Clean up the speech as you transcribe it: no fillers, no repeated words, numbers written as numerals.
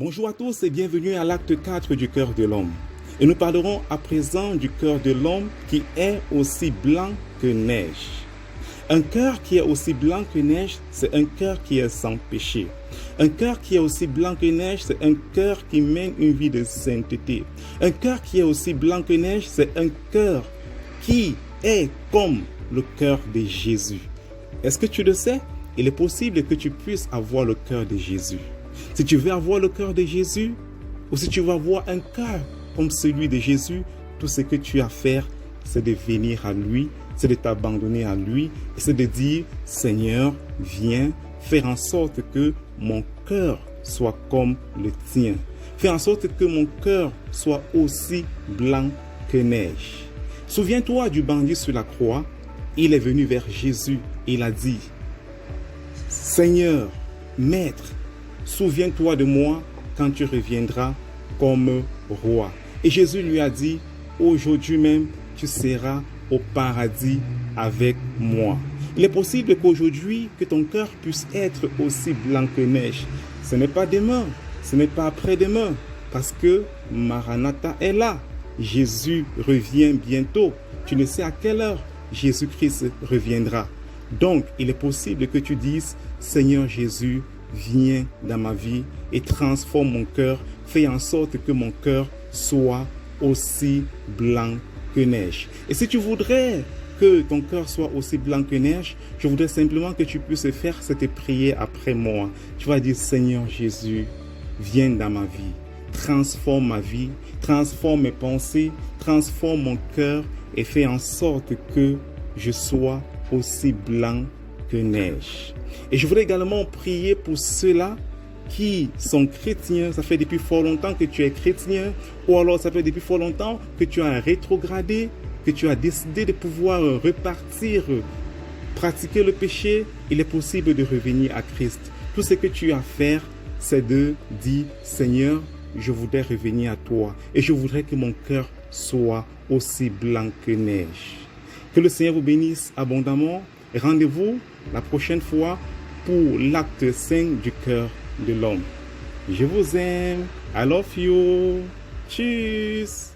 Bonjour à tous et bienvenue à l'acte 4 du cœur de l'homme. Et nous parlerons à présent du cœur de l'homme qui est aussi blanc que neige. Un cœur qui est aussi blanc que neige, c'est un cœur qui est sans péché. Un cœur qui est aussi blanc que neige, c'est un cœur qui mène une vie de sainteté. Un cœur qui est aussi blanc que neige, c'est un cœur qui est comme le cœur de Jésus. Est-ce que tu le sais? Il est possible que tu puisses avoir le cœur de Jésus. Si tu veux avoir le cœur de Jésus, ou si tu veux avoir un cœur comme celui de Jésus, tout ce que tu as à faire, c'est de venir à lui, c'est de t'abandonner à lui, et c'est de dire, Seigneur, viens faire en sorte que mon cœur soit comme le tien. Fais en sorte que mon cœur soit aussi blanc que neige. Souviens-toi du bandit sur la croix. Il est venu vers Jésus et il a dit, Seigneur, Maître, souviens-toi de moi quand tu reviendras comme roi. Et Jésus lui a dit, aujourd'hui même, tu seras au paradis avec moi. Il est possible qu'aujourd'hui, que ton cœur puisse être aussi blanc que neige. Ce n'est pas demain, ce n'est pas après-demain, parce que Maranatha est là. Jésus revient bientôt. Tu ne sais à quelle heure Jésus-Christ reviendra. Donc, il est possible que tu dises, Seigneur Jésus, viens dans ma vie et transforme mon cœur. Fais en sorte que mon cœur soit aussi blanc que neige. Et si tu voudrais que ton cœur soit aussi blanc que neige, je voudrais simplement que tu puisses faire cette prière après moi. Tu vas dire, Seigneur Jésus, viens dans ma vie. Transforme ma vie, transforme mes pensées, transforme mon cœur et fais en sorte que je sois aussi blanc que neige. Et je voudrais également prier pour ceux-là qui sont chrétiens. Ça fait depuis fort longtemps que tu es chrétien, ou alors ça fait depuis fort longtemps que tu as rétrogradé, que tu as décidé de pouvoir repartir, pratiquer le péché. Il est possible de revenir à Christ. Tout ce que tu as à faire, c'est de dire, Seigneur, je voudrais revenir à toi et je voudrais que mon cœur soit aussi blanc que neige. Que le Seigneur vous bénisse abondamment. Rendez-vous la prochaine fois pour l'acte 5 du cœur de l'homme. Je vous aime. I love you. Tschüss.